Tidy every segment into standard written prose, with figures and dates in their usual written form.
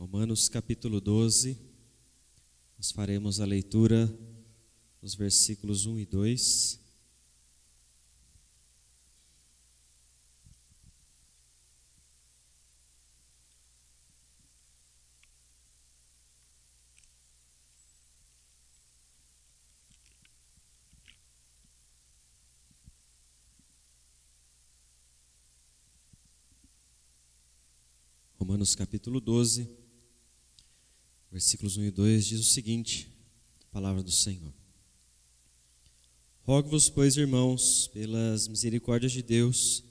Romanos capítulo 12, nós faremos a leitura dos versículos 1 e 2. Romanos capítulo 12, versículos 1 e 2 diz o seguinte, a palavra do Senhor. Rogo-vos, pois, irmãos, pelas misericórdias de Deus,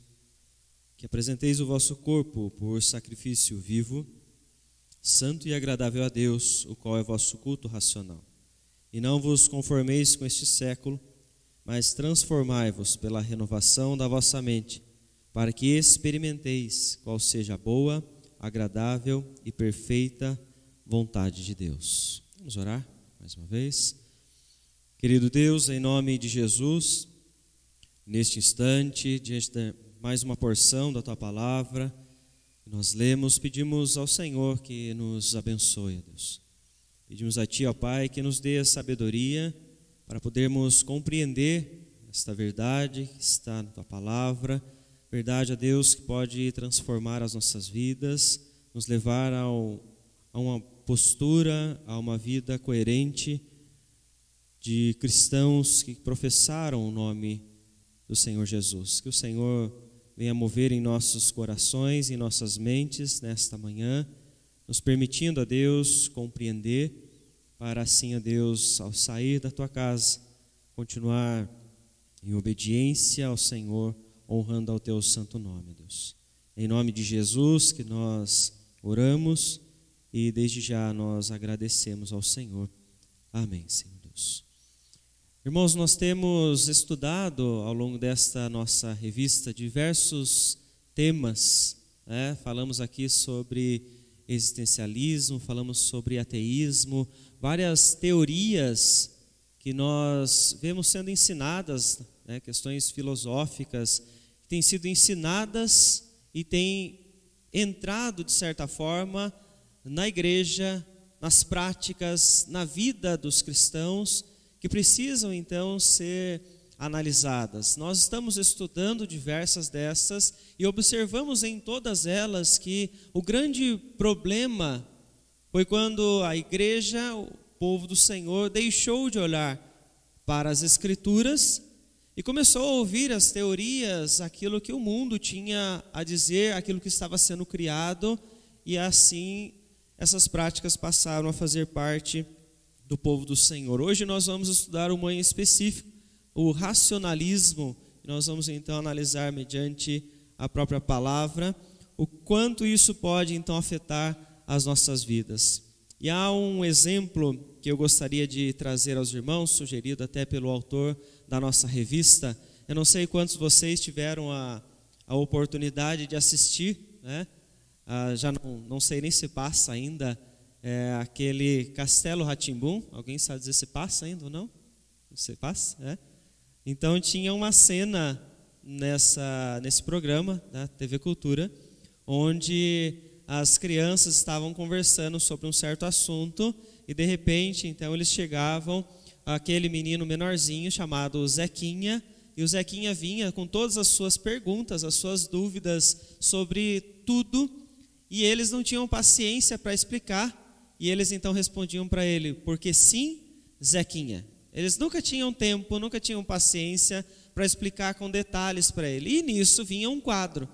que apresenteis o vosso corpo por sacrifício vivo, santo e agradável a Deus, o qual é vosso culto racional. E não vos conformeis com este século, mas transformai-vos pela renovação da vossa mente, para que experimenteis qual seja a boa, agradável e perfeita vontade de Deus. Vamos orar mais uma vez. Querido Deus, em nome de Jesus, neste instante, diante de mais uma porção da Tua Palavra, nós lemos, pedimos ao Senhor que nos abençoe, Deus. Pedimos a Ti, ó Pai, que nos dê a sabedoria para podermos compreender esta verdade que está na Tua Palavra, verdade, ó Deus, que pode transformar as nossas vidas, nos levar a uma postura, a uma vida coerente de cristãos que professaram o nome do Senhor Jesus. Que o Senhor venha mover em nossos corações, em nossas mentes nesta manhã, nos permitindo, ó Deus, compreender, para assim, ó Deus, ao sair da Tua casa, continuar em obediência ao Senhor, honrando ao Teu santo nome, Deus. Em nome de Jesus que nós oramos e desde já nós agradecemos ao Senhor. Amém, Senhor Deus. Irmãos, nós temos estudado ao longo desta nossa revista diversos temas, né? Falamos aqui sobre existencialismo, falamos sobre ateísmo, várias teorias que nós vemos sendo ensinadas, né? Questões filosóficas que têm sido ensinadas e têm entrado, de certa forma, na igreja, nas práticas, na vida dos cristãos, que precisam, então, ser analisadas. Nós estamos estudando diversas dessas e observamos em todas elas que o grande problema foi quando a igreja, o povo do Senhor, deixou de olhar para as Escrituras e começou a ouvir as teorias, aquilo que o mundo tinha a dizer, aquilo que estava sendo criado, e assim essas práticas passaram a fazer parte do povo do Senhor. Hoje nós vamos estudar uma em específico, o racionalismo, e nós vamos então analisar mediante a própria palavra, o quanto isso pode então afetar as nossas vidas. E há um exemplo que eu gostaria de trazer aos irmãos, sugerido até pelo autor da nossa revista. Eu não sei quantos de vocês tiveram a oportunidade de assistir, né? Já não sei nem se passa ainda aquele Castelo Rá-Tim-Bum. Alguém sabe dizer se passa ainda ou não? Se passa? Então tinha uma cena nesse programa da TV Cultura, onde as crianças estavam conversando sobre um certo assunto e de repente então eles chegavam aquele menino menorzinho chamado Zequinha, e o Zequinha vinha com todas as suas perguntas, as suas dúvidas sobre tudo, e eles não tinham paciência para explicar, e eles então respondiam para ele, porque sim, Zequinha. Eles nunca tinham tempo, nunca tinham paciência para explicar com detalhes para ele. E nisso vinha um quadro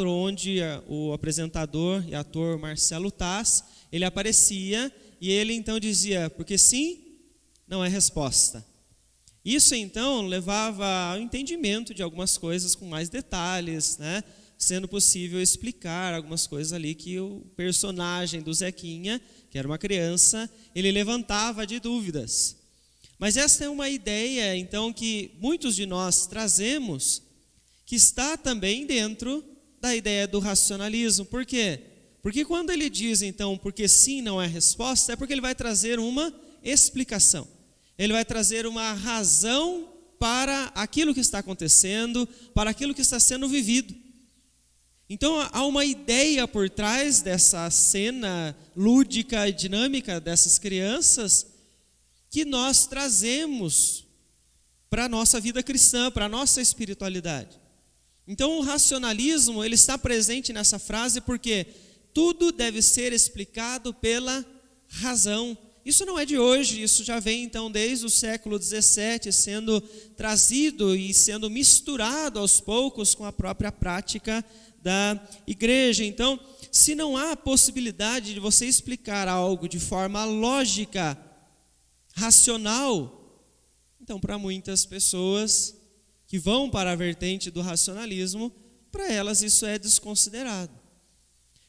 onde o apresentador e ator Marcelo Taz, ele aparecia e ele então dizia, porque sim, não é resposta. Isso então levava ao entendimento de algumas coisas com mais detalhes, né? Sendo possível explicar algumas coisas ali que o personagem do Zequinha, que era uma criança, ele levantava de dúvidas. Mas esta é uma ideia, então, que muitos de nós trazemos, que está também dentro da ideia do racionalismo. Por quê? Porque quando ele diz, então, porque sim não é resposta, é porque ele vai trazer uma explicação. Ele vai trazer uma razão para aquilo que está acontecendo, para aquilo que está sendo vivido. Então há uma ideia por trás dessa cena lúdica e dinâmica dessas crianças que nós trazemos para a nossa vida cristã, para a nossa espiritualidade. Então o racionalismo, ele está presente nessa frase porque tudo deve ser explicado pela razão. Isso não é de hoje, isso já vem então desde o século XVII sendo trazido e sendo misturado aos poucos com a própria prática da igreja. Então, se não há possibilidade de você explicar algo de forma lógica, racional, então para muitas pessoas que vão para a vertente do racionalismo, para elas isso é desconsiderado.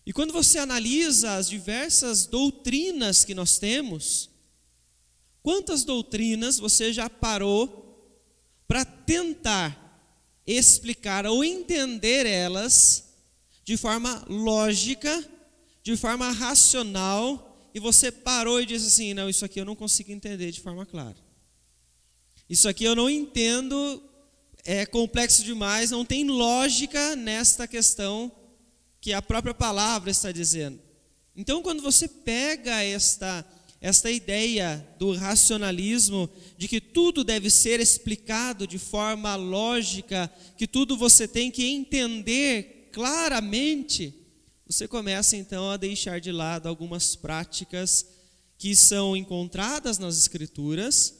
E quando você analisa as diversas doutrinas que nós temos, quantas doutrinas você já parou para tentar explicar ou entender elas de forma lógica, de forma racional, e você parou e disse assim, não, isso aqui eu não consigo entender de forma clara. Isso aqui eu não entendo, é complexo demais, não tem lógica nesta questão que a própria palavra está dizendo. Então, quando você pega esta ideia do racionalismo, de que tudo deve ser explicado de forma lógica, que tudo você tem que entender claramente, você começa então a deixar de lado algumas práticas que são encontradas nas Escrituras,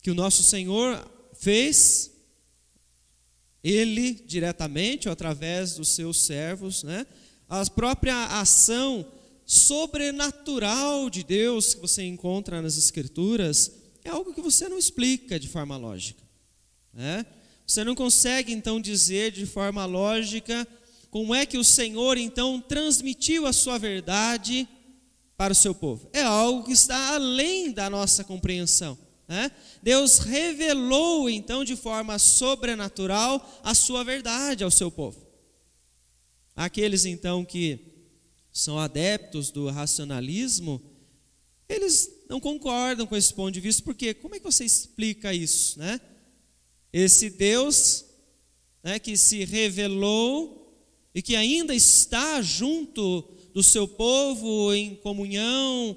que o nosso Senhor fez, Ele diretamente ou através dos seus servos, né? A própria ação sobrenatural de Deus que você encontra nas Escrituras é algo que você não explica de forma lógica, né? Você não consegue então dizer de forma lógica como é que o Senhor então transmitiu a sua verdade para o seu povo. É algo que está além da nossa compreensão, né? Deus revelou então de forma sobrenatural a sua verdade ao seu povo. Aqueles então que são adeptos do racionalismo, eles não concordam com esse ponto de vista, porque como é que você explica isso, né? Esse Deus, né, que se revelou e que ainda está junto do seu povo em comunhão,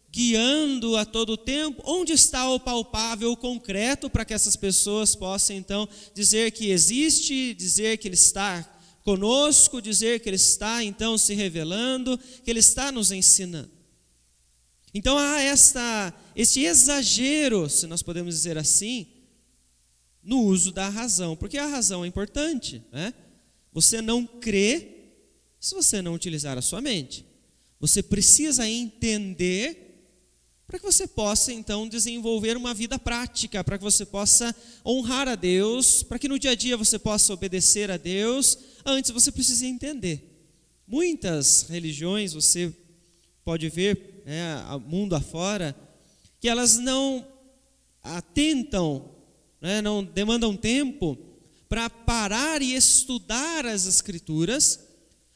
guiando a todo tempo, onde está o palpável, o concreto, para que essas pessoas possam então dizer que existe, dizer que Ele está conosco, dizer que Ele está então se revelando, que Ele está nos ensinando. Então há este exagero, se nós podemos dizer assim, no uso da razão, porque a razão é importante, né? Você não crê se você não utilizar a sua mente. Você precisa entender para que você possa então desenvolver uma vida prática, para que você possa honrar a Deus, para que no dia a dia você possa obedecer a Deus. Antes você precisa entender. Muitas religiões você pode ver, mundo afora, que elas não atentam, não demandam tempo para parar e estudar as Escrituras,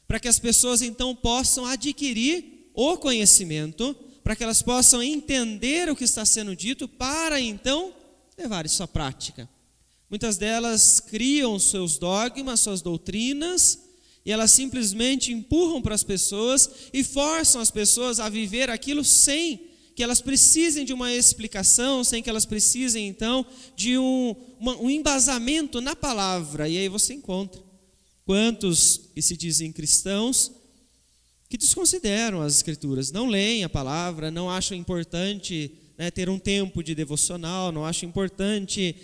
para que as pessoas então possam adquirir o conhecimento, para que elas possam entender o que está sendo dito, para então levar isso à prática. Muitas delas criam seus dogmas, suas doutrinas, e elas simplesmente empurram para as pessoas e forçam as pessoas a viver aquilo sem que elas precisem de uma explicação, sem que elas precisem então de um embasamento na palavra. E aí você encontra quantos que se dizem cristãos que desconsideram as Escrituras, não leem a palavra, não acham importante ter um tempo de devocional, não acham importante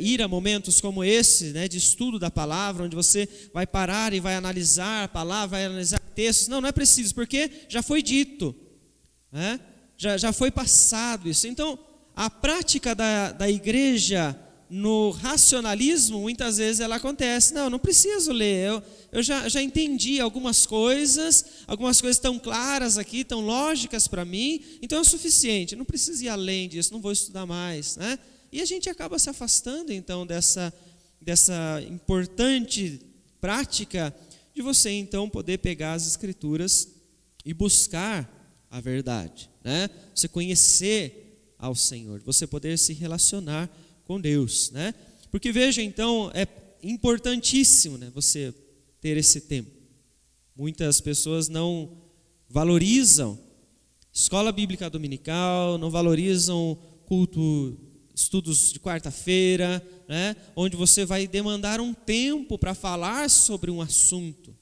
ir a momentos como esse, de estudo da palavra, onde você vai parar e vai analisar a palavra, vai analisar textos. Não é preciso, porque já foi dito, né? Já foi passado isso. Então, a prática da igreja no racionalismo, muitas vezes ela acontece. Não preciso ler, eu já entendi algumas coisas estão claras aqui, tão lógicas para mim, então é o suficiente, não preciso ir além disso, não vou estudar mais, né? E a gente acaba se afastando então dessa importante prática de você então poder pegar as Escrituras e buscar a verdade, né? Você conhecer ao Senhor, você poder se relacionar com Deus, né? Porque veja então, é importantíssimo, né, você ter esse tempo. Muitas pessoas não valorizam escola bíblica dominical, não valorizam culto, estudos de quarta-feira, né, onde você vai demandar um tempo para falar sobre um assunto.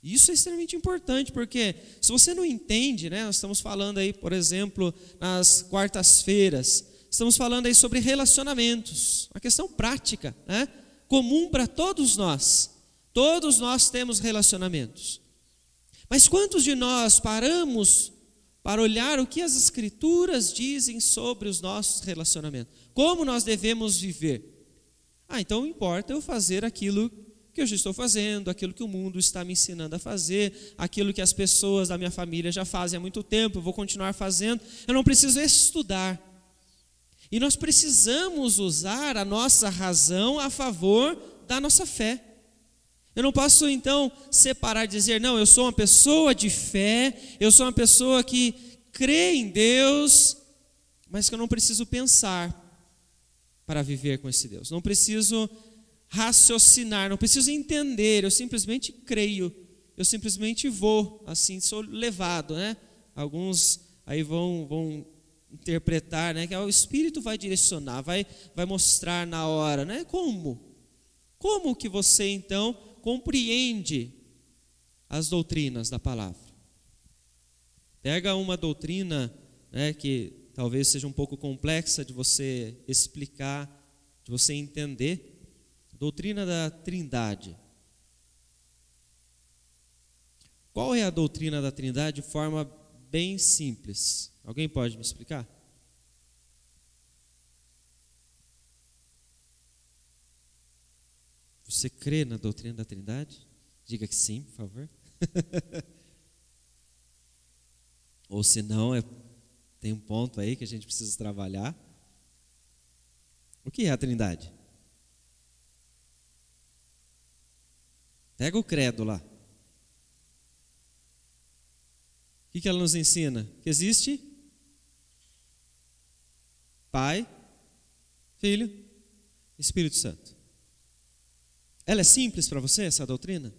Isso é extremamente importante, porque se você não entende, né, nós estamos falando aí, por exemplo, nas quartas-feiras, estamos falando aí sobre relacionamentos, uma questão prática, né, comum para todos nós. Todos nós temos relacionamentos. Mas quantos de nós paramos para olhar o que as Escrituras dizem sobre os nossos relacionamentos? Como nós devemos viver? Então importa eu fazer aquilo que eu já estou fazendo, aquilo que o mundo está me ensinando a fazer, aquilo que as pessoas da minha família já fazem há muito tempo, eu vou continuar fazendo. Eu não preciso estudar. E nós precisamos usar a nossa razão a favor da nossa fé. Eu não posso então separar e dizer, não, eu sou uma pessoa de fé, eu sou uma pessoa que crê em Deus, mas que eu não preciso pensar para viver com esse Deus. Não preciso raciocinar, não preciso entender, eu simplesmente creio, eu simplesmente vou, assim, sou levado, né? Alguns aí vão interpretar, né, que o Espírito vai direcionar, vai mostrar na hora, né? Como que você então compreende as doutrinas da palavra? Pega uma doutrina, né, que talvez seja um pouco complexa de você explicar, de você entender, doutrina da Trindade. Qual é a doutrina da Trindade de forma bem simples? Alguém pode me explicar? Você crê na doutrina da Trindade? Diga que sim, por favor. Ou se não, tem um ponto aí que a gente precisa trabalhar. O que é a Trindade? Pega o credo lá. O que ela nos ensina? Que existe Pai, Filho, Espírito Santo. Ela é simples para você, essa doutrina?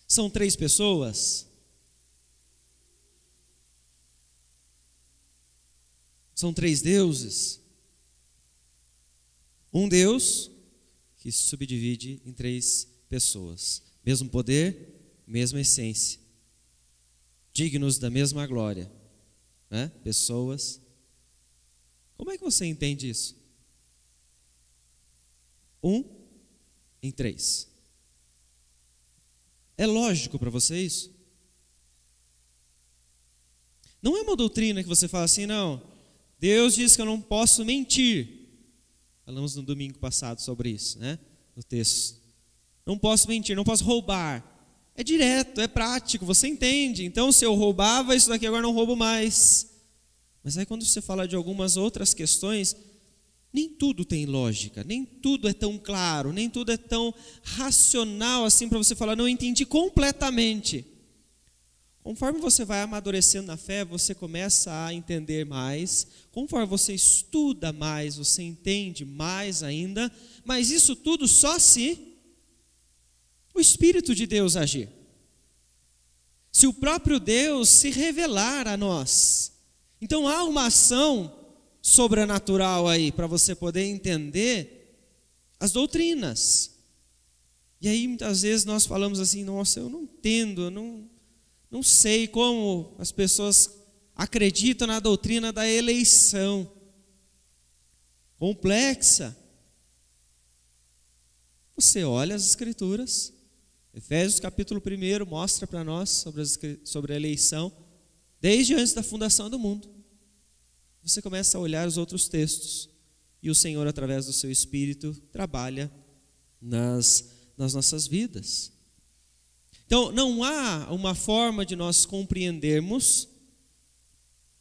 São 3 pessoas? São 3 deuses? Um Deus que se subdivide em 3 pessoas. Mesmo poder, mesma essência. Dignos da mesma glória. Né? Pessoas. Como é que você entende isso? 1 em 3. É lógico para você isso? Não é uma doutrina que você fala assim, não, Deus diz que eu não posso mentir. Falamos no domingo passado sobre isso, né? No texto. Não posso mentir, não posso roubar. É direto, é prático, você entende. Então, se eu roubava, isso daqui agora não roubo mais. Mas aí quando você fala de algumas outras questões, nem tudo tem lógica, nem tudo é tão claro, nem tudo é tão racional assim para você falar, não entendi completamente. Conforme você vai amadurecendo na fé, você começa a entender mais. Conforme você estuda mais, você entende mais ainda. Mas isso tudo só se o Espírito de Deus agir. Se o próprio Deus se revelar a nós. Então há uma ação sobrenatural aí, para você poder entender as doutrinas. E aí muitas vezes nós falamos assim, nossa, eu não entendo, eu não sei como as pessoas acreditam na doutrina da eleição. Complexa. Você olha as Escrituras, Efésios capítulo 1 mostra para nós sobre a eleição, desde antes da fundação do mundo. Você começa a olhar os outros textos e o Senhor, através do seu Espírito, trabalha nas nossas vidas. Então, não há uma forma de nós compreendermos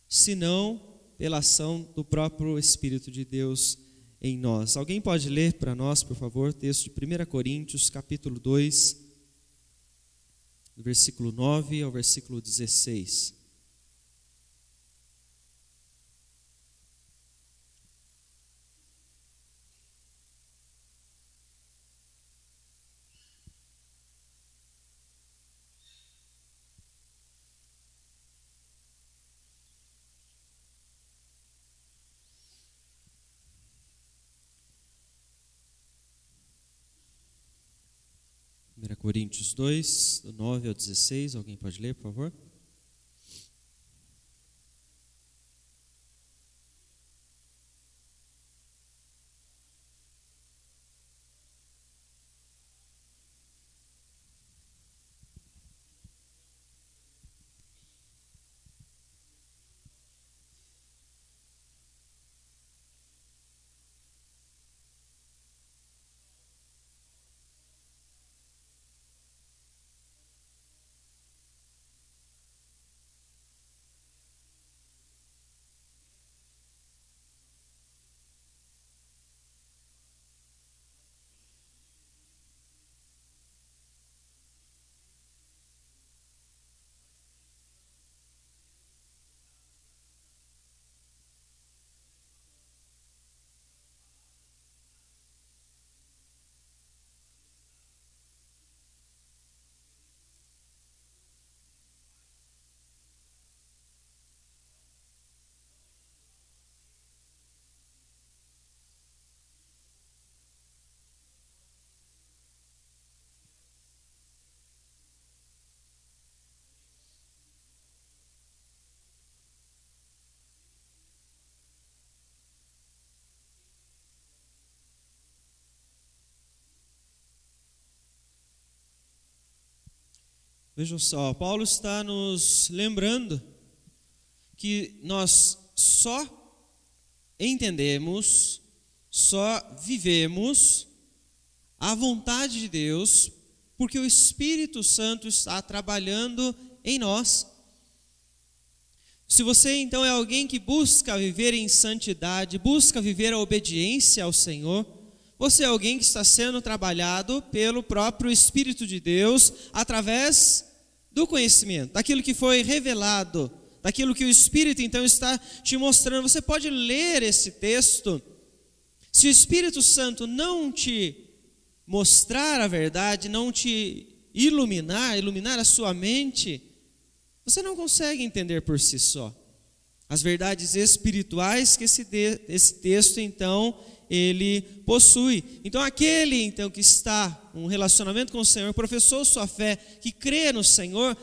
senão pela ação do próprio Espírito de Deus em nós. Alguém pode ler para nós, por favor, o texto de 1 Coríntios, capítulo 2, do versículo 9 ao versículo 16. Coríntios 2, do 9 ao 16. Alguém pode ler, por favor? Vejam só, Paulo está nos lembrando que nós só entendemos, só vivemos a vontade de Deus porque o Espírito Santo está trabalhando em nós. Se você então é alguém que busca viver em santidade, busca viver a obediência ao Senhor, você é alguém que está sendo trabalhado pelo próprio Espírito de Deus através do conhecimento, daquilo que foi revelado, daquilo que o Espírito então está te mostrando. Você pode ler esse texto. Se o Espírito Santo não te mostrar a verdade, não te iluminar a sua mente, você não consegue entender por si só as verdades espirituais que esse texto então ele possui. Então aquele então que está em um relacionamento com o Senhor, professou sua fé, que crê no Senhor,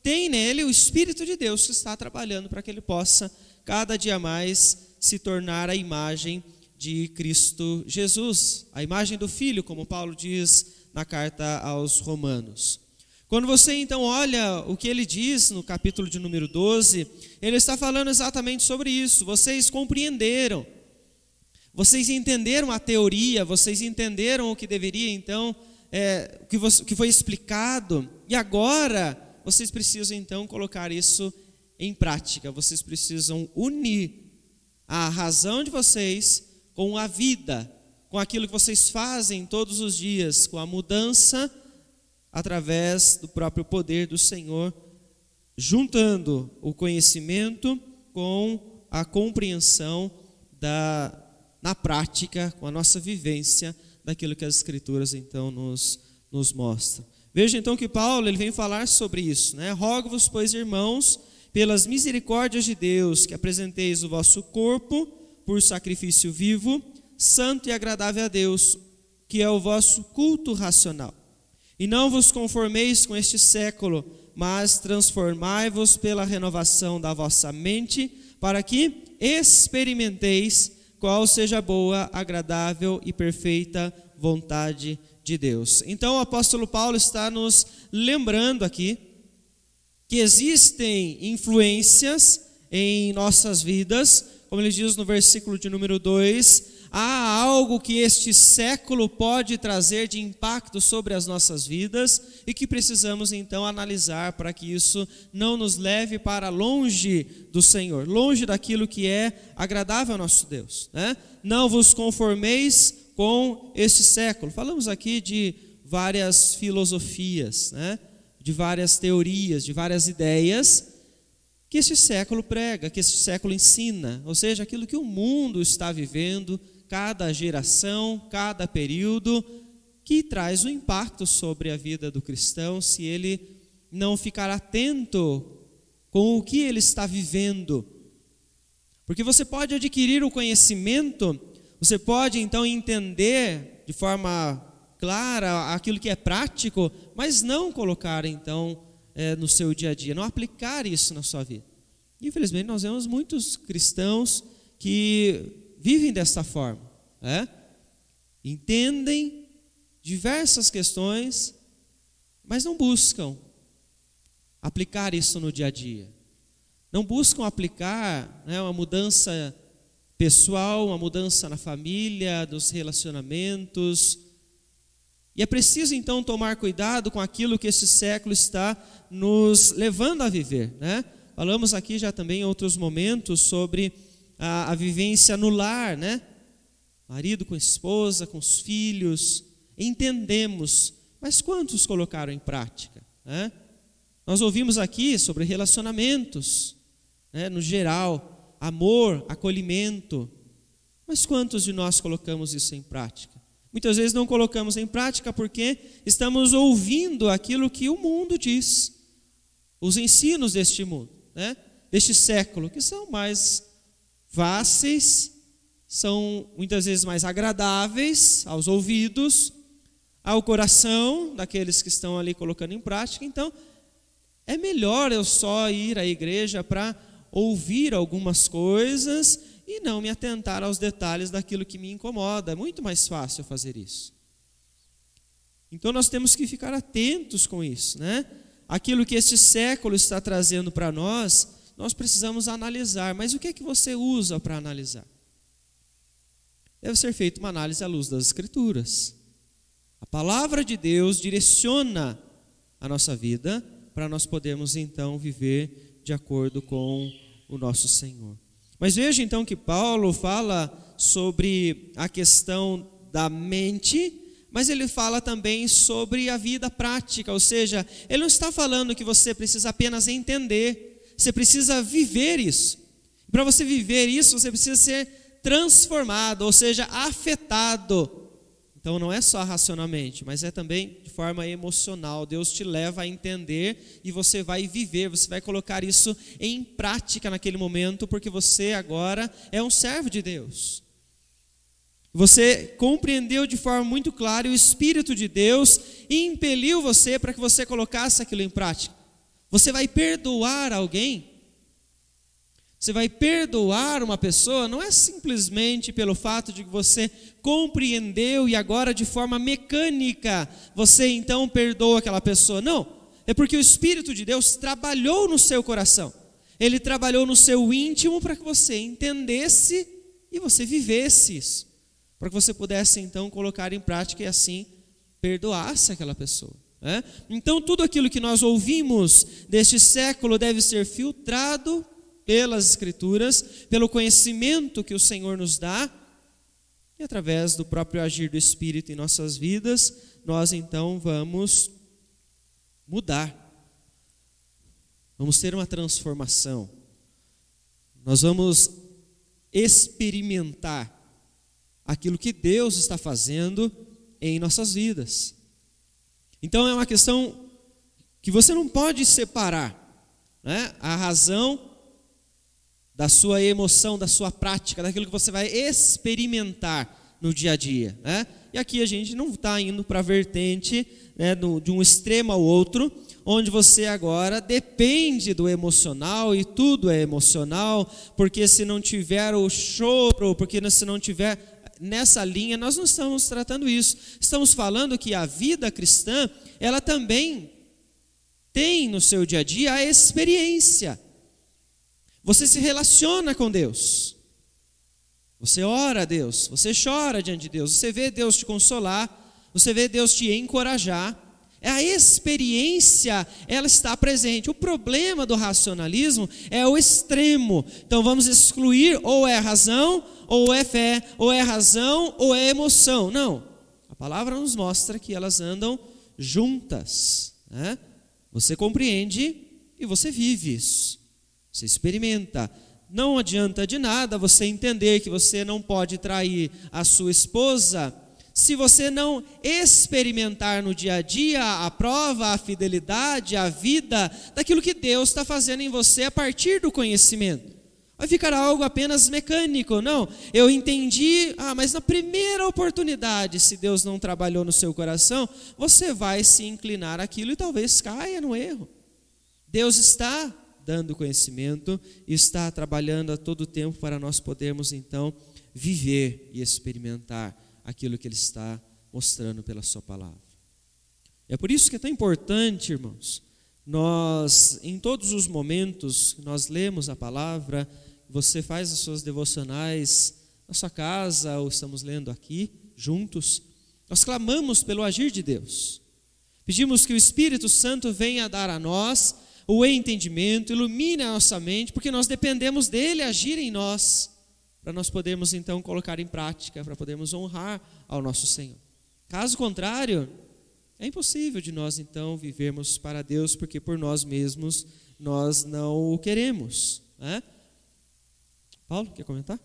tem nele o Espírito de Deus que está trabalhando para que ele possa cada dia mais se tornar a imagem de Cristo Jesus, a imagem do Filho, como Paulo diz na carta aos Romanos. Quando você então olha o que ele diz no capítulo de número 12, ele está falando exatamente sobre isso. Vocês compreenderam, vocês entenderam a teoria, vocês entenderam o que deveria então, o que foi explicado, e agora vocês precisam então colocar isso em prática. Vocês precisam unir a razão de vocês com a vida, com aquilo que vocês fazem todos os dias, com a mudança através do próprio poder do Senhor, juntando o conhecimento com a compreensão na prática, com a nossa vivência daquilo que as Escrituras então nos mostram. Veja então que Paulo ele vem falar sobre isso, né? Rogo-vos, pois, irmãos, pelas misericórdias de Deus, que apresenteis o vosso corpo por sacrifício vivo, santo e agradável a Deus, que é o vosso culto racional. E não vos conformeis com este século, mas transformai-vos pela renovação da vossa mente, para que experimenteis qual seja a boa, agradável e perfeita vontade de Deus. Então o apóstolo Paulo está nos lembrando aqui que existem influências em nossas vidas, como ele diz no versículo de número 2, há algo que este século pode trazer de impacto sobre as nossas vidas e que precisamos então analisar para que isso não nos leve para longe do Senhor, longe daquilo que é agradável ao nosso Deus, né? Não vos conformeis com este século. Falamos aqui de várias filosofias, né? De várias teorias, de várias ideias que este século prega, que este século ensina, ou seja, aquilo que o mundo está vivendo, cada geração, cada período, que traz um impacto sobre a vida do cristão, se ele não ficar atento com o que ele está vivendo. Porque você pode adquirir o conhecimento, você pode então entender de forma clara, aquilo que é prático, mas não colocar então no seu dia a dia, não aplicar isso na sua vida. Infelizmente nós vemos muitos cristãos que vivem dessa forma, entendem diversas questões, mas não buscam aplicar isso no dia a dia. Não buscam aplicar uma mudança pessoal, uma mudança na família, dos relacionamentos. E é preciso então tomar cuidado com aquilo que este século está nos levando a viver, Falamos aqui já também em outros momentos sobre a vivência no lar, Marido com esposa, com os filhos, entendemos, mas quantos colocaram em prática, Nós ouvimos aqui sobre relacionamentos, no geral, amor, acolhimento, mas quantos de nós colocamos isso em prática? Muitas vezes não colocamos em prática porque estamos ouvindo aquilo que o mundo diz, os ensinos deste mundo, deste século, que são mais fáceis, são muitas vezes mais agradáveis aos ouvidos, ao coração daqueles que estão ali colocando em prática. Então, é melhor eu só ir à igreja para ouvir algumas coisas e não me atentar aos detalhes daquilo que me incomoda. É muito mais fácil fazer isso. Então nós temos que ficar atentos com isso, Aquilo que este século está trazendo para nós, nós precisamos analisar. Mas o que é que você usa para analisar? Deve ser feita uma análise à luz das Escrituras. A palavra de Deus direciona a nossa vida para nós podermos então viver de acordo com o nosso Senhor. Mas veja então que Paulo fala sobre a questão da mente, mas ele fala também sobre a vida prática, ou seja, ele não está falando que você precisa apenas entender, você precisa viver isso. Para você viver isso, você precisa ser transformado, ou seja, afetado. Então não é só racionalmente, mas é também de forma emocional. Deus te leva a entender e você vai viver, você vai colocar isso em prática naquele momento, porque você agora é um servo de Deus. Você compreendeu de forma muito clara e o Espírito de Deus impeliu você para que você colocasse aquilo em prática. Você vai perdoar alguém? Você vai perdoar uma pessoa, não é simplesmente pelo fato de que você compreendeu e agora de forma mecânica você então perdoa aquela pessoa. Não, é porque o Espírito de Deus trabalhou no seu coração. Ele trabalhou no seu íntimo para que você entendesse e você vivesse isso. Para que você pudesse então colocar em prática e assim perdoasse aquela pessoa. Então tudo aquilo que nós ouvimos deste século deve ser filtrado pelas Escrituras, pelo conhecimento que o Senhor nos dá, e através do próprio agir do Espírito em nossas vidas, nós então vamos mudar, vamos ter uma transformação, nós vamos experimentar aquilo que Deus está fazendo em nossas vidas. Então é uma questão que você não pode separar, a razão da sua emoção, da sua prática, daquilo que você vai experimentar no dia a dia. E aqui a gente não está indo para a vertente de um extremo ao outro, onde você agora depende do emocional e tudo é emocional, porque se não tiver o choro, porque se não tiver nessa linha, nós não estamos tratando isso. Estamos falando que a vida cristã, ela também tem no seu dia a dia a experiência. Você se relaciona com Deus, você ora a Deus, você chora diante de Deus, você vê Deus te consolar, você vê Deus te encorajar. A experiência, ela está presente. O problema do racionalismo é o extremo. Então vamos excluir ou é razão, ou é fé, ou é razão, ou é emoção. Não, a palavra nos mostra que elas andam juntas. Você compreende e você vive isso. Você experimenta. Não adianta de nada você entender que você não pode trair a sua esposa se você não experimentar no dia a dia a prova, a fidelidade, a vida daquilo que Deus está fazendo em você a partir do conhecimento. Vai ficar algo apenas mecânico. Não, eu entendi, mas na primeira oportunidade, se Deus não trabalhou no seu coração, você vai se inclinar àquilo e talvez caia no erro. Deus está dando conhecimento e está trabalhando a todo tempo para nós podermos então viver e experimentar aquilo que Ele está mostrando pela sua palavra. É por isso que é tão importante, irmãos, nós, em todos os momentos que nós lemos a palavra, você faz as suas devocionais na sua casa, ou estamos lendo aqui, juntos, nós clamamos pelo agir de Deus. Pedimos que o Espírito Santo venha dar a nós o entendimento, ilumine a nossa mente, porque nós dependemos dele agir em nós, para nós podermos então colocar em prática, para podermos honrar ao nosso Senhor. Caso contrário, é impossível de nós então vivermos para Deus, porque por nós mesmos nós não o queremos, né? Paulo, quer comentar?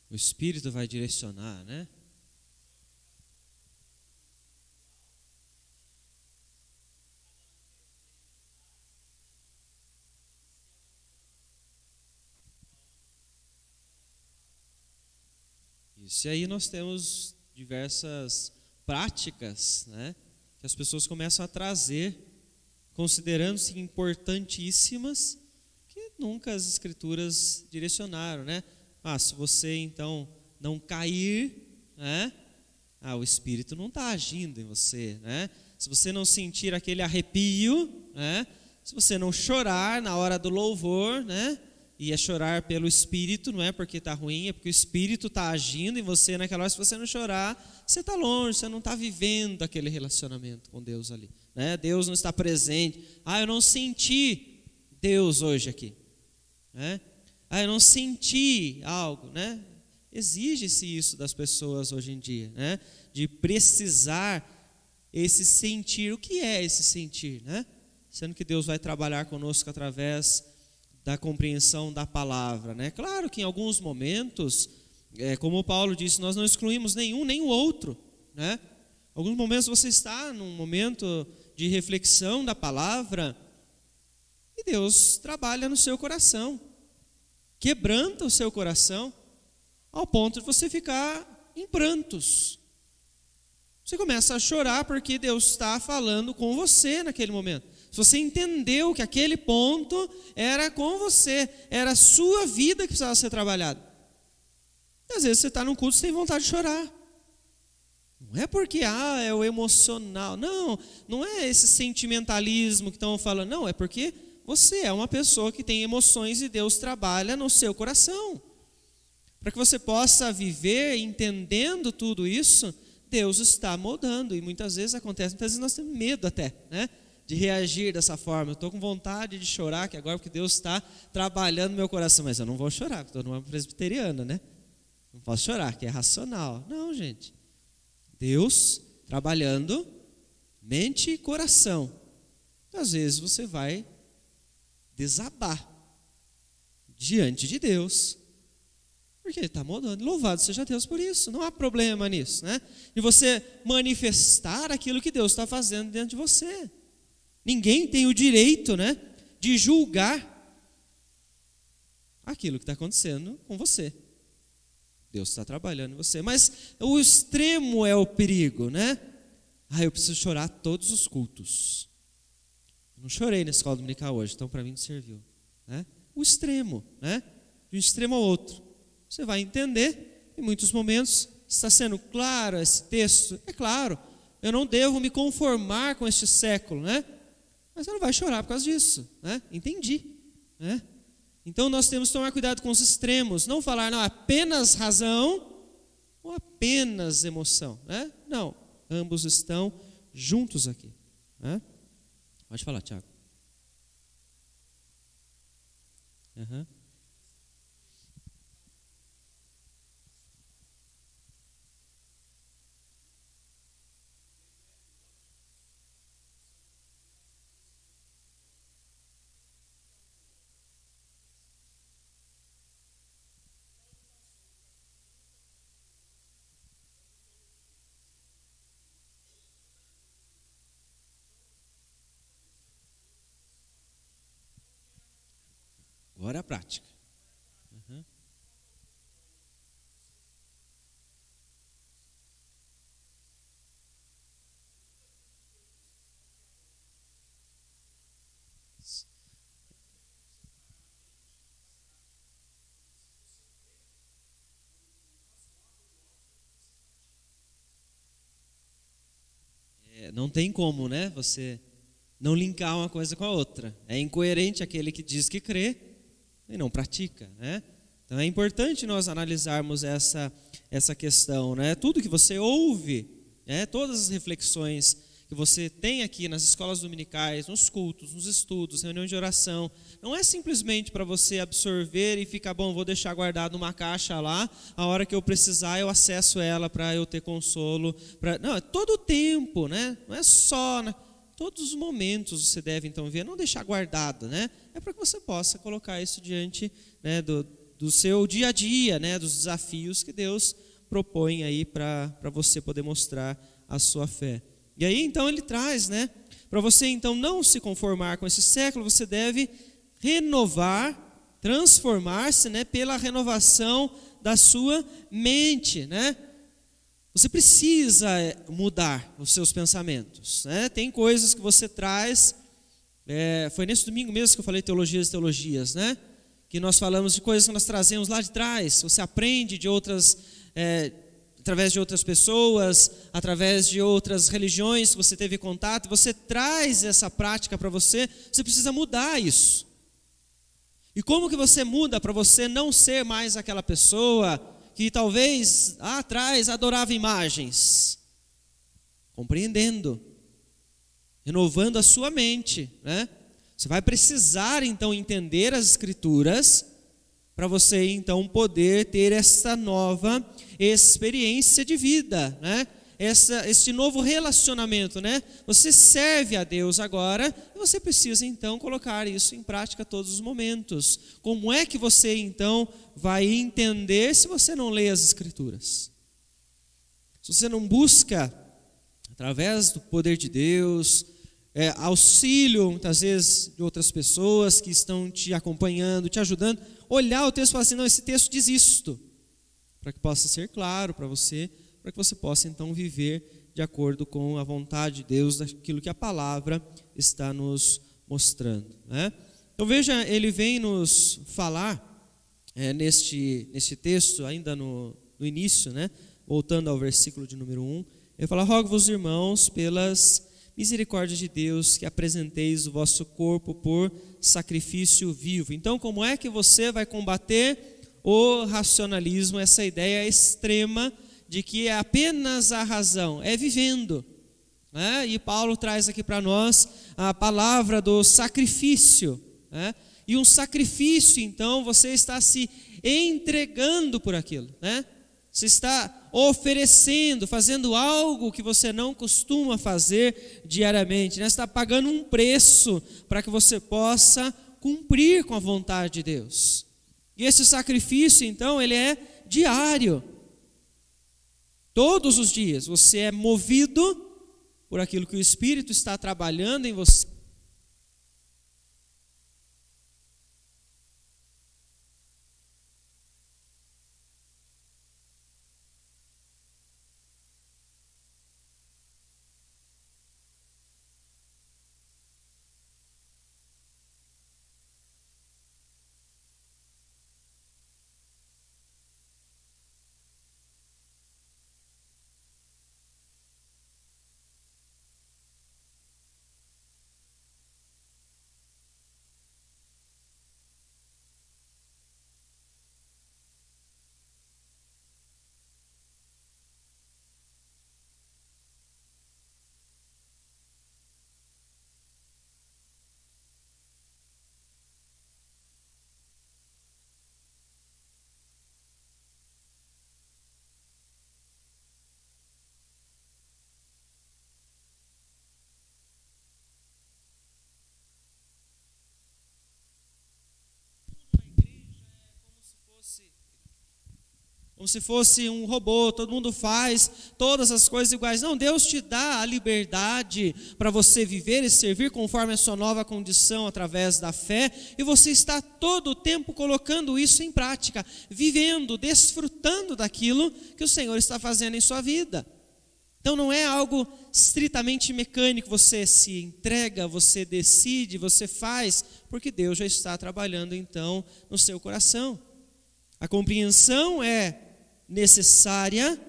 O Espírito vai direcionar, né? Isso, e aí nós temos diversas práticas, né, que as pessoas começam a trazer, considerando-se importantíssimas, que nunca as Escrituras direcionaram, né? Se você então não cair, né, o Espírito não está agindo em você, né? Se você não sentir aquele arrepio, né, se você não chorar na hora do louvor, né, e é chorar pelo Espírito, não é porque está ruim, é porque o Espírito está agindo em você naquela hora. Se você não chorar, você está longe, você não está vivendo aquele relacionamento com Deus ali, né? Deus não está presente. Eu não senti Deus hoje aqui, né? Eu não senti algo, né? Exige-se isso das pessoas hoje em dia, né? De precisar esse sentir. O que é esse sentir, né? Sendo que Deus vai trabalhar conosco através da compreensão da palavra, né? Claro que em alguns momentos, como o Paulo disse, nós não excluímos nenhum nem o outro, né? Alguns momentos você está num momento de reflexão da palavra e Deus trabalha no seu coração, quebranta o seu coração ao ponto de você ficar em prantos. Você começa a chorar porque Deus está falando com você naquele momento. Se você entendeu que aquele ponto era com você, era a sua vida que precisava ser trabalhada. E às vezes você está num culto e tem vontade de chorar. Não é porque é o emocional. Não, não é esse sentimentalismo que estão falando. Não, é porque você é uma pessoa que tem emoções e Deus trabalha no seu coração. Para que você possa viver entendendo tudo isso, Deus está moldando. E muitas vezes acontece, muitas vezes nós temos medo até, né? De reagir dessa forma. Eu estou com vontade de chorar aqui agora porque Deus está trabalhando no meu coração, mas eu não vou chorar, porque estou numa presbiteriana, né? Não posso chorar, que é racional. Não, gente. Deus trabalhando mente e coração. Às vezes você vai desabar diante de Deus, porque Ele está mudando. Louvado seja Deus por isso, não há problema nisso, né? De você manifestar aquilo que Deus está fazendo dentro de você. Ninguém tem o direito, né, de julgar aquilo que está acontecendo com você. Deus está trabalhando em você, mas o extremo é o perigo, né? Eu preciso chorar todos os cultos. Não chorei na escola dominical hoje, então para mim não serviu, né? O extremo, né? De um extremo ao outro. Você vai entender, em muitos momentos, está sendo claro esse texto. É claro, eu não devo me conformar com este século, né? Mas você não vai chorar por causa disso, né? Entendi, né? Então nós temos que tomar cuidado com os extremos. Não falar, não, apenas razão ou apenas emoção, né? Não, ambos estão juntos aqui, né? Pode falar, Tiago. Uhum. Agora é a prática. Uhum. Não tem como, né? Você não linkar uma coisa com a outra. É incoerente aquele que diz que crê e não pratica, né? Então é importante nós analisarmos essa questão, né? Tudo que você ouve, né? Todas as reflexões que você tem aqui nas escolas dominicais, nos cultos, nos estudos, reuniões de oração, não é simplesmente para você absorver e ficar, bom, vou deixar guardado numa caixa lá, a hora que eu precisar eu acesso ela para eu ter consolo. Não, é todo o tempo, né? Não é só... Todos os momentos você deve então ver, não deixar guardado, né? É para que você possa colocar isso diante, né, do seu dia a dia, né, dos desafios que Deus propõe aí para você poder mostrar a sua fé. E aí então ele traz, né, para você então não se conformar com esse século, você deve renovar, transformar-se, né, pela renovação da sua mente, né? Você precisa mudar os seus pensamentos, né? Tem coisas que você traz, foi nesse domingo mesmo que eu falei teologias, né? Que nós falamos de coisas que nós trazemos lá de trás. Você aprende de outras, através de outras pessoas, através de outras religiões que você teve contato, você traz essa prática para você, você precisa mudar isso. E como que você muda para você não ser mais aquela pessoa que talvez lá atrás adorava imagens? Compreendendo, renovando a sua mente, né? Você vai precisar então entender as Escrituras para você então poder ter essa nova experiência de vida, né? Este novo relacionamento, né? Você serve a Deus agora e você precisa então colocar isso em prática todos os momentos. Como é que você então vai entender se você não lê as Escrituras? Se você não busca, através do poder de Deus, auxílio muitas vezes de outras pessoas que estão te acompanhando, te ajudando, olhar o texto e falar assim, não, esse texto diz isto, para que possa ser claro para você, para que você possa então viver de acordo com a vontade de Deus, daquilo que a palavra está nos mostrando, né? Então veja, ele vem nos falar neste texto, ainda no início, né? Voltando ao versículo de número 1, ele fala, rogo-vos, irmãos, pelas misericórdias de Deus, que apresenteis o vosso corpo por sacrifício vivo. Então, como é que você vai combater o racionalismo, essa ideia extrema de que é apenas a razão? É vivendo, né? E Paulo traz aqui para nós a palavra do sacrifício, né? E um sacrifício, então, você está se entregando por aquilo, né? Você está oferecendo, fazendo algo que você não costuma fazer diariamente, né? Você está pagando um preço para que você possa cumprir com a vontade de Deus. E esse sacrifício, então, ele é diário. Todos os dias você é movido por aquilo que o Espírito está trabalhando em você. Como se fosse um robô, todo mundo faz todas as coisas iguais. Não, Deus te dá a liberdade para você viver e servir conforme a sua nova condição através da fé, e você está todo o tempo colocando isso em prática, vivendo, desfrutando daquilo que o Senhor está fazendo em sua vida. Então não é algo estritamente mecânico, você se entrega, você decide, você faz, porque Deus já está trabalhando então no seu coração. A compreensão é necessária,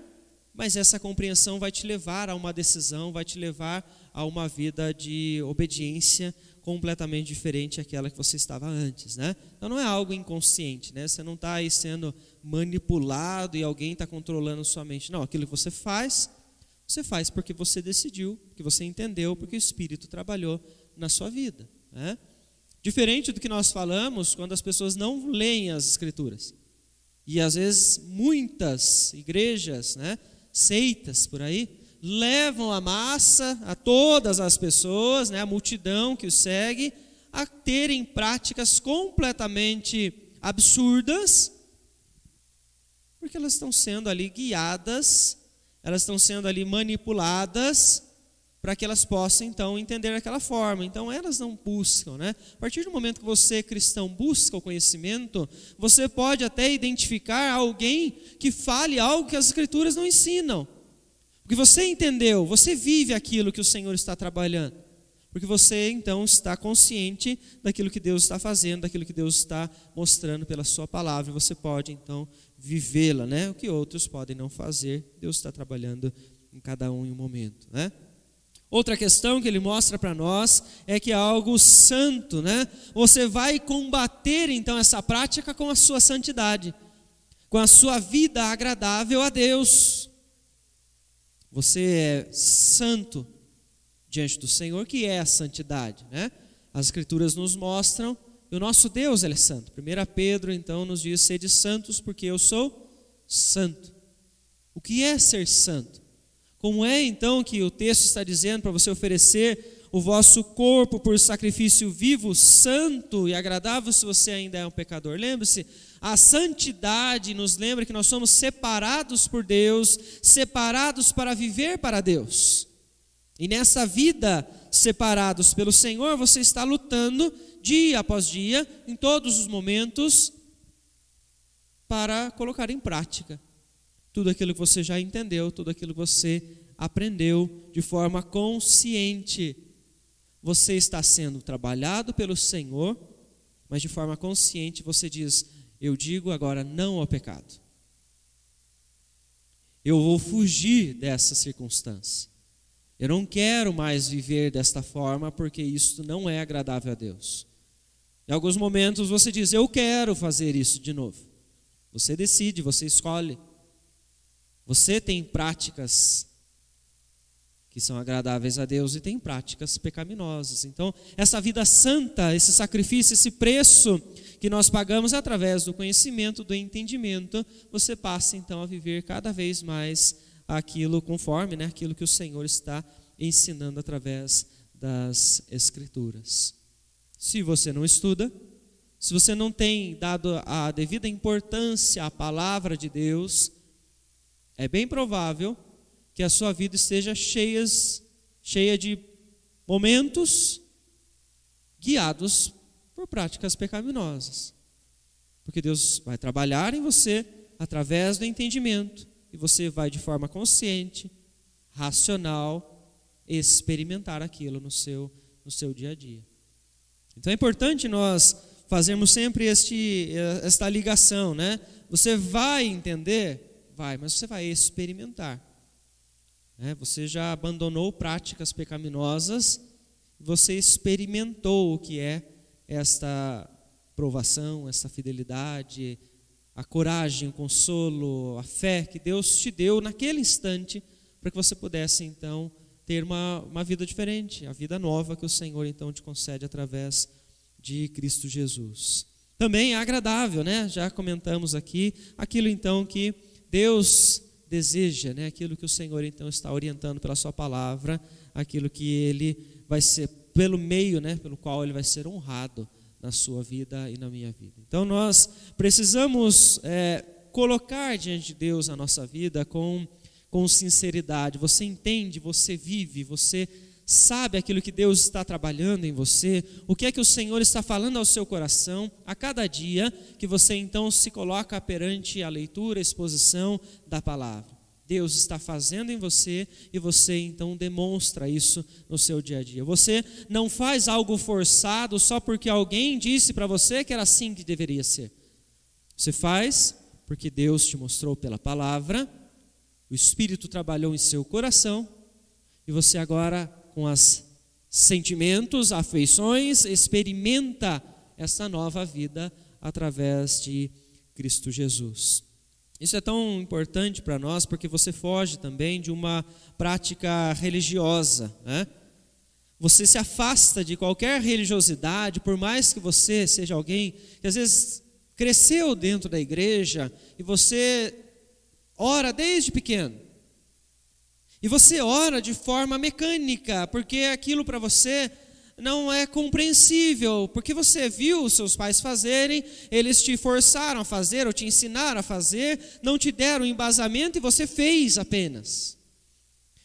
mas essa compreensão vai te levar a uma decisão, vai te levar a uma vida de obediência completamente diferente daquela que você estava antes, né? Então não é algo inconsciente, né? Você não está aí sendo manipulado e alguém está controlando sua mente. Não, aquilo que você faz porque você decidiu, porque você entendeu, porque o Espírito trabalhou na sua vida, né? Diferente do que nós falamos quando as pessoas não leem as Escrituras. E às vezes muitas igrejas, né, seitas por aí, levam a massa, a todas as pessoas, né, a multidão que os segue, a terem práticas completamente absurdas, porque elas estão sendo ali guiadas, elas estão sendo ali manipuladas, para que elas possam então entender daquela forma. Então elas não buscam, né? A partir do momento que você, cristão, busca o conhecimento, você pode até identificar alguém que fale algo que as Escrituras não ensinam. Porque você entendeu, você vive aquilo que o Senhor está trabalhando. Porque você então está consciente daquilo que Deus está fazendo, daquilo que Deus está mostrando pela sua palavra. Você pode então vivê-la, né? O que outros podem não fazer, Deus está trabalhando em cada um em um momento, né? Outra questão que ele mostra para nós é que é algo santo, né? Você vai combater então essa prática com a sua santidade, com a sua vida agradável a Deus. Você é santo diante do Senhor, que é a santidade, né? As Escrituras nos mostram que o nosso Deus, ele é santo. 1 Pedro então nos diz: sede santos porque eu sou santo. O que é ser santo? Como é então que o texto está dizendo para você oferecer o vosso corpo por sacrifício vivo, santo e agradável, se você ainda é um pecador? Lembre-se, a santidade nos lembra que nós somos separados por Deus, separados para viver para Deus. E nessa vida separados pelo Senhor, você está lutando dia após dia, em todos os momentos, para colocar em prática tudo aquilo que você já entendeu, tudo aquilo que você aprendeu de forma consciente. Você está sendo trabalhado pelo Senhor, mas de forma consciente você diz: eu digo agora não ao pecado. Eu vou fugir dessa circunstância. Eu não quero mais viver desta forma, porque isso não é agradável a Deus. Em alguns momentos você diz: eu quero fazer isso de novo. Você decide, você escolhe. Você tem práticas que são agradáveis a Deus, e tem práticas pecaminosas. Então, essa vida santa, esse sacrifício, esse preço que nós pagamos através do conhecimento, do entendimento, você passa então a viver cada vez mais aquilo conforme, aquilo que o Senhor está ensinando através das Escrituras. Se você não estuda, se você não tem dado a devida importância à palavra de Deus, é bem provável que a sua vida esteja cheia de momentos guiados por práticas pecaminosas. Porque Deus vai trabalhar em você através do entendimento, e você vai de forma consciente, racional, experimentar aquilo no seu dia a dia. Então é importante nós fazermos sempre esta ligação, Você vai entender? Vai, mas você vai experimentar. Você já abandonou práticas pecaminosas, você experimentou o que é esta provação, essa fidelidade, a coragem, o consolo, a fé que Deus te deu naquele instante, para que você pudesse então ter uma vida diferente, a vida nova que o Senhor então te concede através de Cristo Jesus. Também é agradável, já comentamos aqui, aquilo então que Deus deseja, aquilo que o Senhor então está orientando pela sua palavra, aquilo que Ele vai ser, pelo meio, pelo qual Ele vai ser honrado na sua vida e na minha vida. Então nós precisamos colocar diante de Deus a nossa vida com sinceridade. Você entende, você vive, você sabe aquilo que Deus está trabalhando em você, o que é que o Senhor está falando ao seu coração a cada dia que você então se coloca perante a leitura, a exposição da palavra. Deus está fazendo em você e você então demonstra isso no seu dia a dia. Você não faz algo forçado só porque alguém disse para você que era assim que deveria ser. Você faz porque Deus te mostrou pela palavra, o Espírito trabalhou em seu coração e você agora, com os sentimentos, afeições, experimenta essa nova vida através de Cristo Jesus. Isso é tão importante para nós porque você foge também de uma prática religiosa, Você se afasta de qualquer religiosidade, por mais que você seja alguém que às vezes cresceu dentro da igreja e você ora desde pequeno. E você ora de forma mecânica, porque aquilo para você não é compreensível, porque você viu os seus pais fazerem, eles te forçaram a fazer ou te ensinaram a fazer, não te deram embasamento e você fez apenas.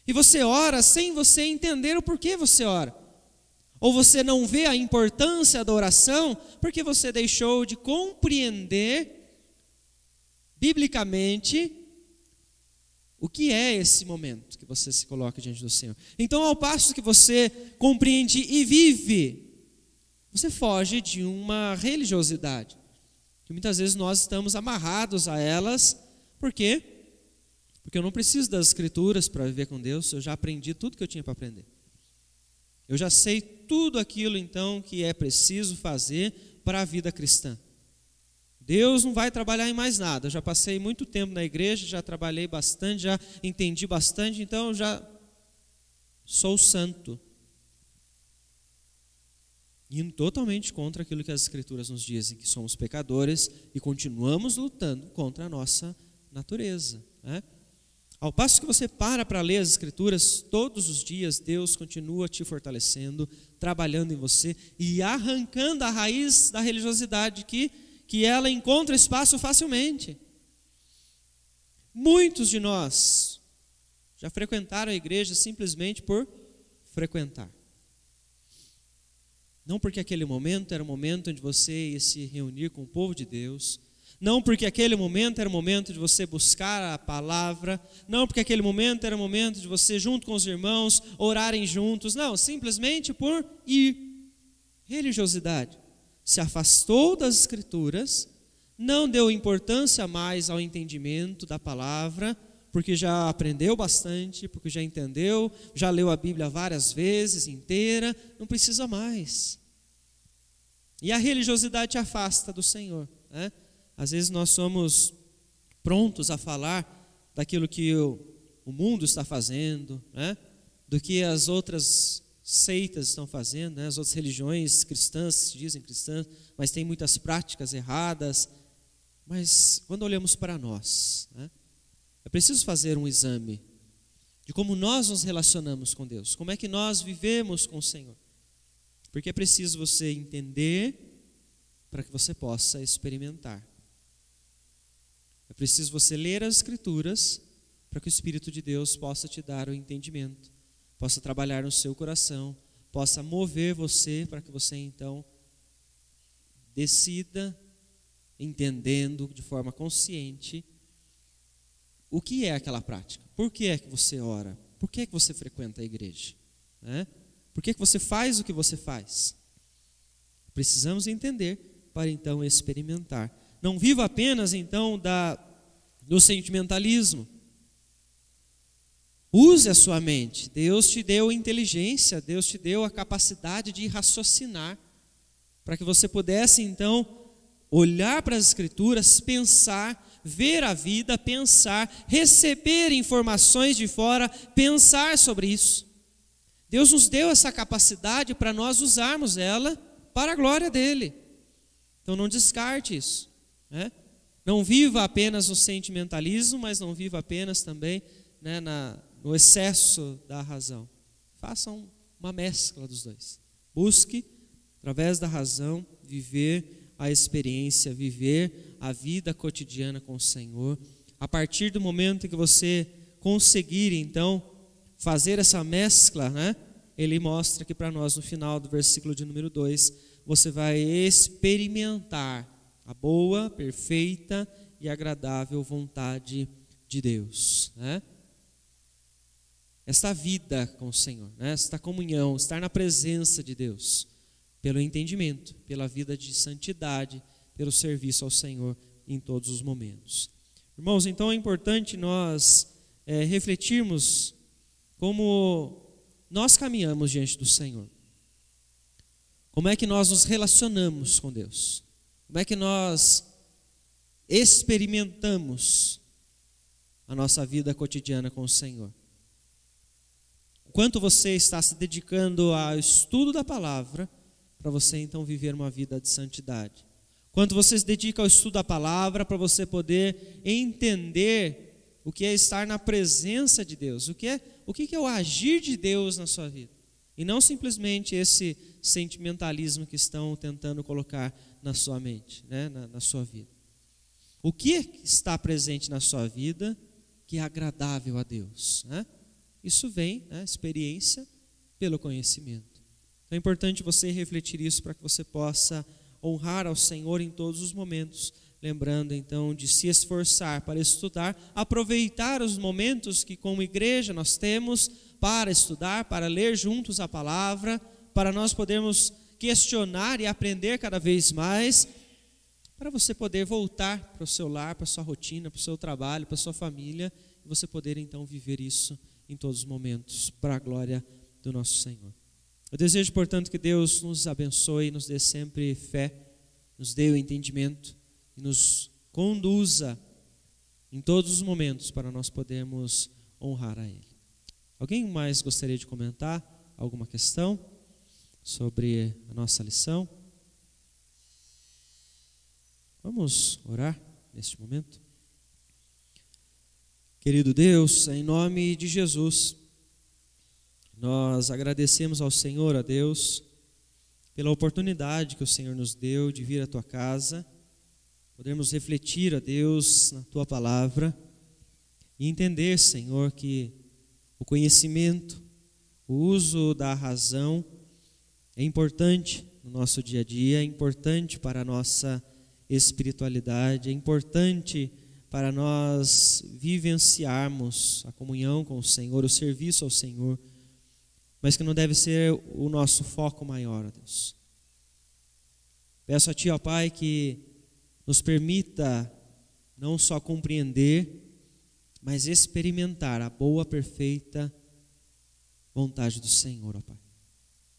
E você ora sem você entender o porquê você ora. Ou você não vê a importância da oração porque você deixou de compreender biblicamente o que é esse momento que você se coloca diante do Senhor. Então, ao passo que você compreende e vive, você foge de uma religiosidade, que muitas vezes nós estamos amarrados a elas. Por quê? Porque eu não preciso das Escrituras para viver com Deus, eu já aprendi tudo que eu tinha para aprender. Eu já sei tudo aquilo, então, que é preciso fazer para a vida cristã. Deus não vai trabalhar em mais nada. Eu já passei muito tempo na igreja, já trabalhei bastante, já entendi bastante, então eu já sou santo. Indo totalmente contra aquilo que as Escrituras nos dizem, que somos pecadores e continuamos lutando contra a nossa natureza. Ao passo que você para ler as Escrituras, todos os dias Deus continua te fortalecendo, trabalhando em você e arrancando a raiz da religiosidade que ela encontra espaço facilmente. Muitos de nós já frequentaram a igreja simplesmente por frequentar. Não porque aquele momento era o momento onde você ia se reunir com o povo de Deus, não porque aquele momento era o momento de você buscar a palavra, não porque aquele momento era o momento de você, junto com os irmãos, orarem juntos, não, simplesmente por ir. Religiosidade. Se afastou das Escrituras, não deu importância mais ao entendimento da palavra, porque já aprendeu bastante, porque já entendeu, já leu a Bíblia várias vezes inteira, não precisa mais. E a religiosidade te afasta do Senhor. Às vezes nós somos prontos a falar daquilo que o mundo está fazendo, do que as outras seitas estão fazendo, né? As outras religiões cristãs, que se dizem cristãs, mas tem muitas práticas erradas. Mas quando olhamos para nós, né, é preciso fazer um exame de como nós nos relacionamos com Deus, como é que nós vivemos com o Senhor. Porque é preciso você entender para que você possa experimentar. É preciso você ler as Escrituras para que o Espírito de Deus possa te dar o entendimento, possa trabalhar no seu coração, possa mover você para que você então decida, entendendo de forma consciente, o que é aquela prática. Por que é que você ora? Por que é que você frequenta a igreja? Né? Por que é que você faz o que você faz? Precisamos entender para então experimentar. Não viva apenas então do sentimentalismo. Use a sua mente. Deus te deu inteligência, Deus te deu a capacidade de raciocinar, para que você pudesse então olhar para as Escrituras, pensar, ver a vida, pensar, receber informações de fora, pensar sobre isso. Deus nos deu essa capacidade para nós usarmos ela para a glória dele. Então não descarte isso, né? Não viva apenas no sentimentalismo, mas não viva apenas também, né, no excesso da razão. Faça uma mescla dos dois. Busque, através da razão, viver a experiência, viver a vida cotidiana com o Senhor. A partir do momento em que você conseguir, então, fazer essa mescla, né, ele mostra que para nós, no final do versículo de número 2, você vai experimentar a boa, perfeita e agradável vontade de Deus, né? Esta vida com o Senhor, né? Esta comunhão, estar na presença de Deus, pelo entendimento, pela vida de santidade, pelo serviço ao Senhor em todos os momentos. Irmãos, então é importante nós refletirmos como nós caminhamos diante do Senhor. Como é que nós nos relacionamos com Deus? Como é que nós experimentamos a nossa vida cotidiana com o Senhor? Quanto você está se dedicando ao estudo da palavra para você então viver uma vida de santidade? Quanto você se dedica ao estudo da palavra para você poder entender o que é estar na presença de Deus? O que é o agir de Deus na sua vida? E não simplesmente esse sentimentalismo que estão tentando colocar na sua mente, né, na sua vida. O que está presente na sua vida que é agradável a Deus, né? Isso vem, né, experiência pelo conhecimento. Então é importante você refletir isso para que você possa honrar ao Senhor em todos os momentos, lembrando então de se esforçar para estudar, aproveitar os momentos que como igreja nós temos para estudar, para ler juntos a palavra, para nós podermos questionar e aprender cada vez mais, para você poder voltar para o seu lar, para a sua rotina, para o seu trabalho, para a sua família, e você poder então viver isso em todos os momentos, para a glória do nosso Senhor. Eu desejo, portanto, que Deus nos abençoe, nos dê sempre fé, nos dê o entendimento e nos conduza em todos os momentos para nós podermos honrar a Ele. Alguém mais gostaria de comentar alguma questão sobre a nossa lição? Vamos orar neste momento? Querido Deus, em nome de Jesus, nós agradecemos ao Senhor, a Deus, pela oportunidade que o Senhor nos deu de vir à Tua casa, podermos refletir, a Deus, na Tua palavra e entender, Senhor, que o conhecimento, o uso da razão é importante no nosso dia a dia, é importante para a nossa espiritualidade, é importante para nós vivenciarmos a comunhão com o Senhor, o serviço ao Senhor, mas que não deve ser o nosso foco maior, ó Deus. Peço a Ti, ó Pai, que nos permita não só compreender, mas experimentar a boa, perfeita vontade do Senhor, ó Pai.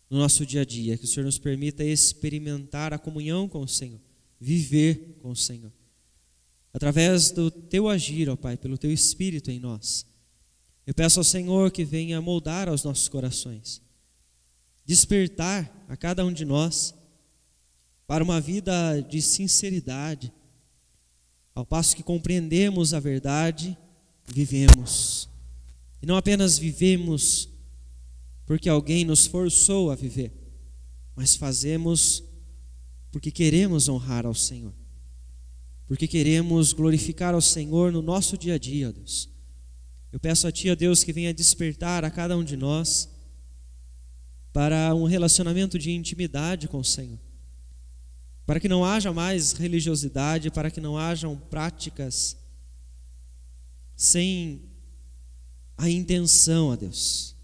No nosso dia a dia, que o Senhor nos permita experimentar a comunhão com o Senhor, viver com o Senhor. Através do Teu agir, ó Pai, pelo Teu Espírito em nós, Eu peço ao Senhor que venha moldar aos nossos corações, despertar a cada um de nós para uma vida de sinceridade, ao passo que compreendemos a verdade, vivemos. E não apenas vivemos porque alguém nos forçou a viver, mas fazemos porque queremos honrar ao Senhor, porque queremos glorificar ao Senhor no nosso dia a dia, ó Deus. Eu peço a Ti, ó Deus, que venha despertar a cada um de nós para um relacionamento de intimidade com o Senhor, para que não haja mais religiosidade, para que não hajam práticas sem a intenção, ó Deus,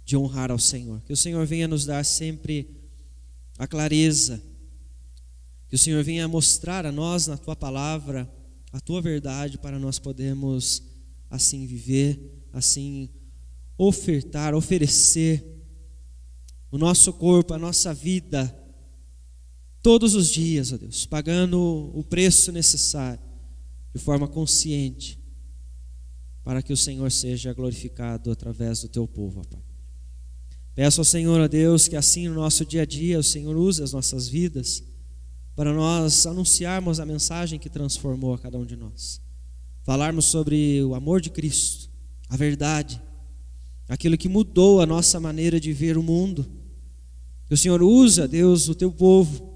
de honrar ao Senhor. Que o Senhor venha nos dar sempre a clareza, que o Senhor venha mostrar a nós na Tua palavra a Tua verdade, para nós podermos assim viver, assim oferecer o nosso corpo, a nossa vida, todos os dias, ó Deus, pagando o preço necessário, de forma consciente, para que o Senhor seja glorificado através do Teu povo, ó Pai. Peço ao Senhor, ó Deus, que assim no nosso dia a dia o Senhor use as nossas vidas para nós anunciarmos a mensagem que transformou a cada um de nós. Falarmos sobre o amor de Cristo, a verdade, aquilo que mudou a nossa maneira de ver o mundo. Que o Senhor use, Deus, o Teu povo,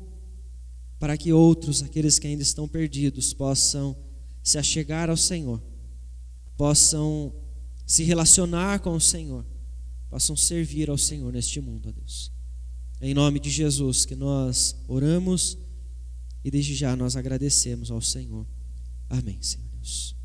para que outros, aqueles que ainda estão perdidos, possam se achegar ao Senhor, possam se relacionar com o Senhor, possam servir ao Senhor neste mundo, ó Deus. É em nome de Jesus que nós oramos e desde já nós agradecemos ao Senhor. Amém, Senhor Deus.